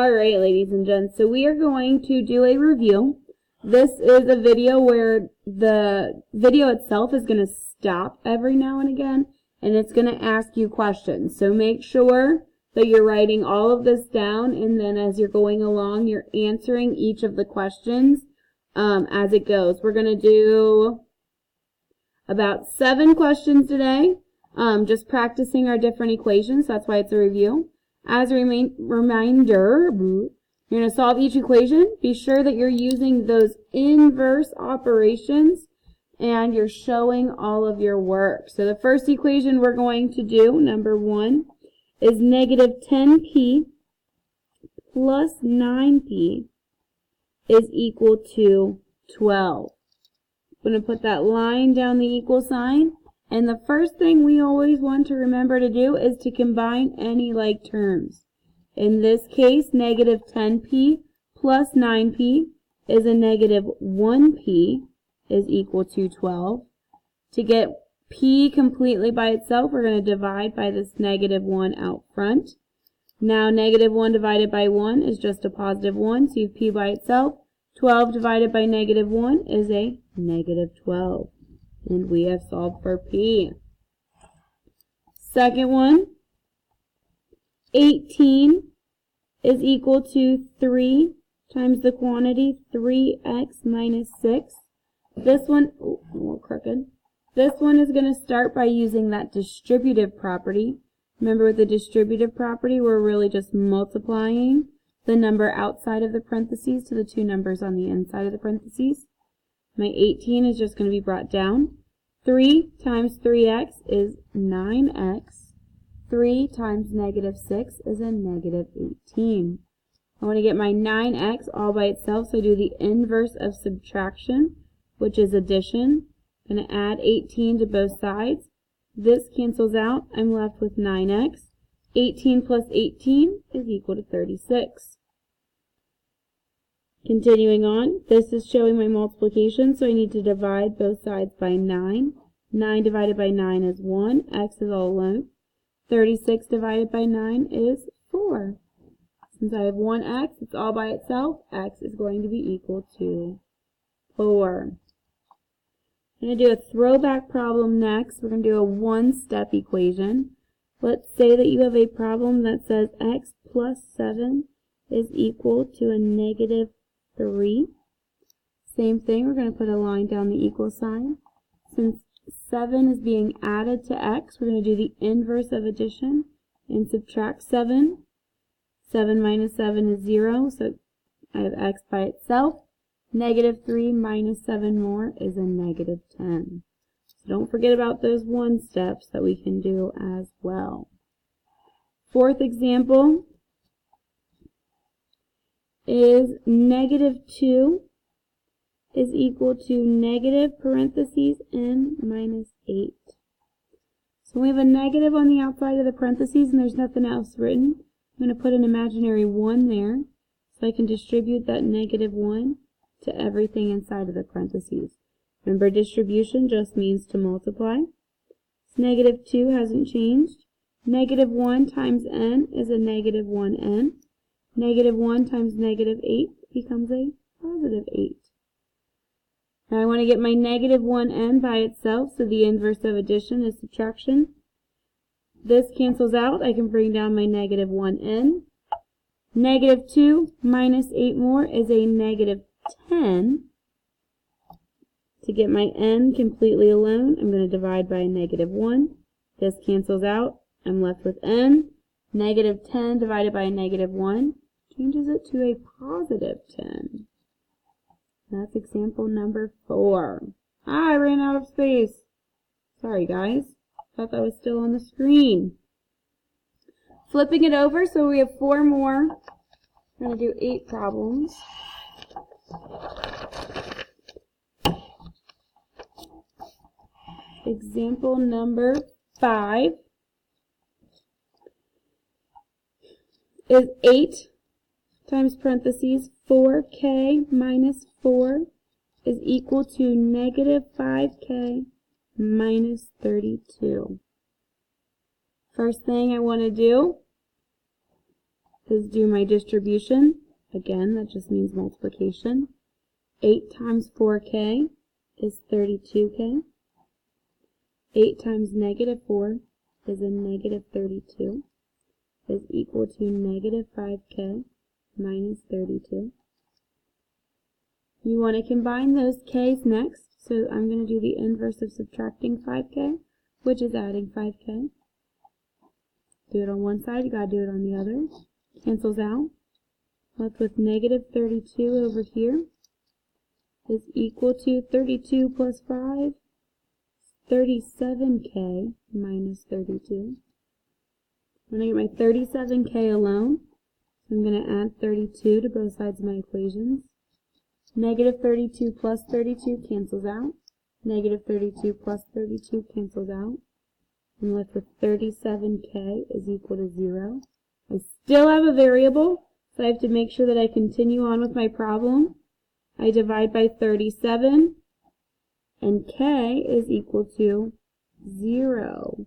Alright, ladies and gents, so we are going to do a review. This is a video where the video itself is going to stop every now and again, and it's going to ask you questions. So make sure that you're writing all of this down, and then as you're going along, you're answering each of the questions as it goes. We're going to do about 7 questions today, just practicing our different equations. That's why it's a review. As a reminder, you're going to solve each equation. Be sure that you're using those inverse operations and you're showing all of your work. So the first equation we're going to do, number 1, is negative 10p plus 9p is equal to 12. I'm going to put that line down the equal sign. And the first thing we always want to remember to do is to combine any like terms. In this case, negative 10p plus 9p is a negative 1p is equal to 12. To get p completely by itself, we're going to divide by this negative 1 out front. Now negative 1 divided by 1 is just a positive 1, so you have p by itself. 12 divided by negative 1 is a negative 12. And we have solved for p. Second one, 18 is equal to 3 times the quantity 3x minus 6. This one, a little crooked. This one is going to start by using that distributive property. Remember with the distributive property, we're really just multiplying the number outside of the parentheses to the two numbers on the inside of the parentheses. My 18 is just going to be brought down. 3 times 3x is 9x. 3 times negative 6 is a negative 18. I want to get my 9x all by itself, so I do the inverse of subtraction, which is addition. I'm going to add 18 to both sides. This cancels out. I'm left with 9x. 18 plus 18 is equal to 36. Continuing on, this is showing my multiplication, so I need to divide both sides by 9. 9 divided by 9 is 1. X is all alone. 36 divided by 9 is 4. Since I have 1x, it's all by itself. X is going to be equal to 4. I'm going to do a throwback problem next. We're going to do a one-step equation. Let's say that you have a problem that says x plus 7 is equal to a negative 3. Same thing, we're going to put a line down the equal sign. Since 7 is being added to x, we're going to do the inverse of addition and subtract 7. 7 minus 7 is 0, so I have x by itself. Negative 3 minus 7 more is a negative 10. So don't forget about those one steps that we can do as well. Fourth example is negative 2 is equal to negative parentheses n minus 8. So we have a negative on the outside of the parentheses and there's nothing else written. I'm going to put an imaginary 1 there so I can distribute that negative 1 to everything inside of the parentheses. Remember, distribution just means to multiply. So negative 2 hasn't changed. Negative 1 times n is a negative 1n. Negative 1 times negative 8 becomes a positive 8. Now I want to get my negative 1n by itself, so the inverse of addition is subtraction. This cancels out. I can bring down my negative 1n. Negative 2 minus 8 more is a negative 10. To get my n completely alone, I'm going to divide by a negative 1. This cancels out. I'm left with n. Negative 10 divided by a negative 1 changes it to a positive 10. That's example number 4. I ran out of space. Sorry, guys. Thought that was still on the screen. Flipping it over, so we have 4 more. We're going to do 8 problems. Example number 5 is 8 times parentheses 4k minus 4 is equal to negative 5k minus 32. First thing I want to do is do my distribution. Again, that just means multiplication. 8 times 4k is 32k. 8 times negative 4 is a negative 32, is equal to negative 5k minus 32. You want to combine those k's next, so I'm going to do the inverse of subtracting 5k, which is adding 5k. Do it on one side, you got to do it on the other. Cancels out. Left with negative 32 over here is equal to 32 plus 5, 37k minus 32. I'm going to get my 37k alone, so I'm going to add 32 to both sides of my equations. Negative 32 plus 32 cancels out. Negative 32 plus 32 cancels out. I'm left with 37k is equal to 0. I still have a variable, so I have to make sure that I continue on with my problem. I divide by 37, and k is equal to 0.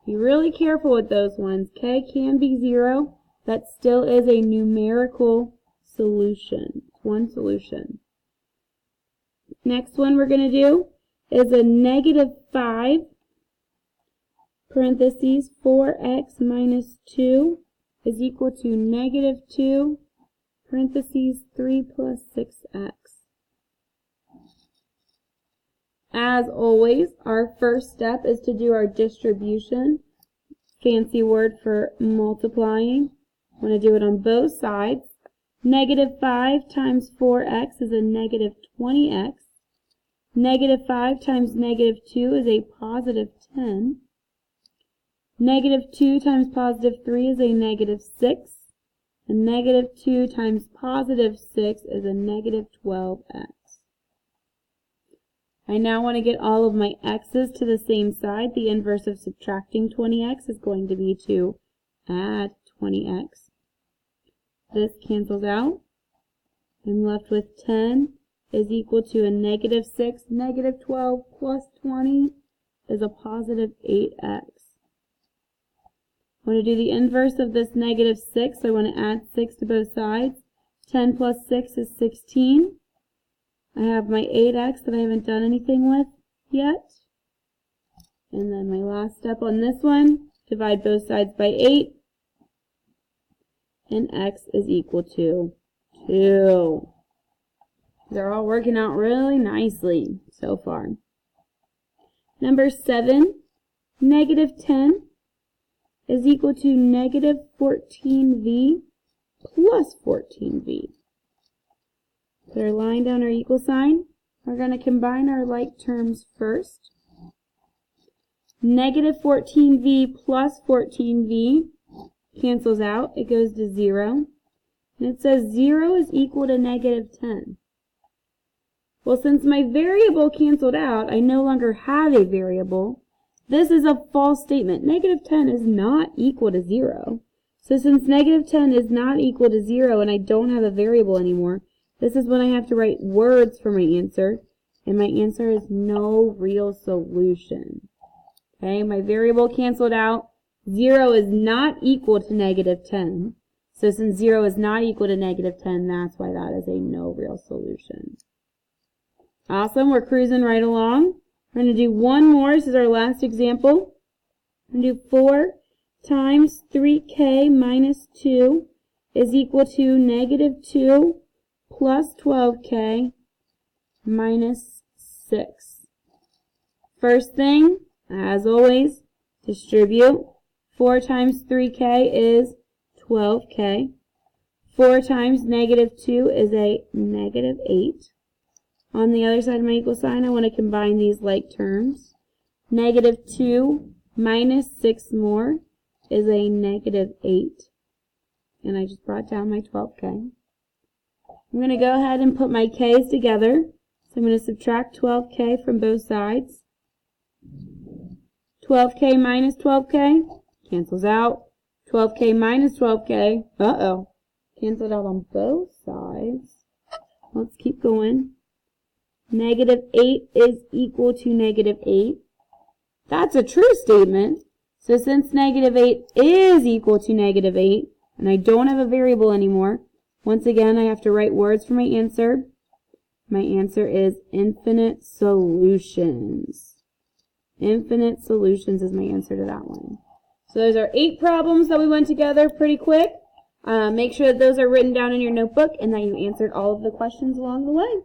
Be really careful with those ones. K can be 0. That still is a numerical solution. It's one solution. Next one we're going to do is a negative 5 parentheses 4x minus 2 is equal to negative 2 parentheses 3 plus 6x. As always, our first step is to do our distribution. Fancy word for multiplying. I want to do it on both sides. Negative 5 times 4x is a negative 20x. Negative 5 times negative 2 is a positive 10. Negative 2 times positive 3 is a negative 6. And negative 2 times positive 6 is a negative 12x. I now want to get all of my x's to the same side. The inverse of subtracting 20x is going to be to add 20x. This cancels out. I'm left with 10 is equal to a negative 6. Negative 12 plus 20 is a positive 8x. I want to do the inverse of this negative 6. So I want to add 6 to both sides. 10 plus 6 is 16. I have my 8x that I haven't done anything with yet. And then my last step on this one, divide both sides by 8. And x is equal to 2. They're all working out really nicely so far. Number 7, negative 10 is equal to negative 14v plus 14v. Put our line down our equal sign. We're going to combine our like terms first. Negative 14v plus 14v cancels out. It goes to 0. And it says 0 is equal to negative 10. Well, since my variable canceled out, I no longer have a variable. This is a false statement. Negative 10 is not equal to 0. So since negative 10 is not equal to 0 and I don't have a variable anymore, this is when I have to write words for my answer, and my answer is no real solution. Okay, my variable canceled out. 0 is not equal to negative 10. So since 0 is not equal to negative 10, that's why that is a no real solution. Awesome, we're cruising right along. We're going to do one more. This is our last example. We're going to do 4 times 3k minus 2 is equal to negative 2 plus 12k minus 6. First thing, as always, distribute. 4 times 3k is 12k. 4 times negative 2 is a negative 8. On the other side of my equal sign, I want to combine these like terms. Negative 2 minus 6 more is a negative 8. And I just brought down my 12k. I'm going to go ahead and put my k's together. So I'm going to subtract 12k from both sides. 12k minus 12k cancels out. 12k minus 12k, canceled out on both sides. Let's keep going. Negative 8 is equal to negative 8. That's a true statement. So since negative 8 is equal to negative 8, and I don't have a variable anymore. Once again, I have to write words for my answer. My answer is infinite solutions. Infinite solutions is my answer to that one. So those are 8 problems that we went together pretty quick. Make sure that those are written down in your notebook and that you answered all of the questions along the way.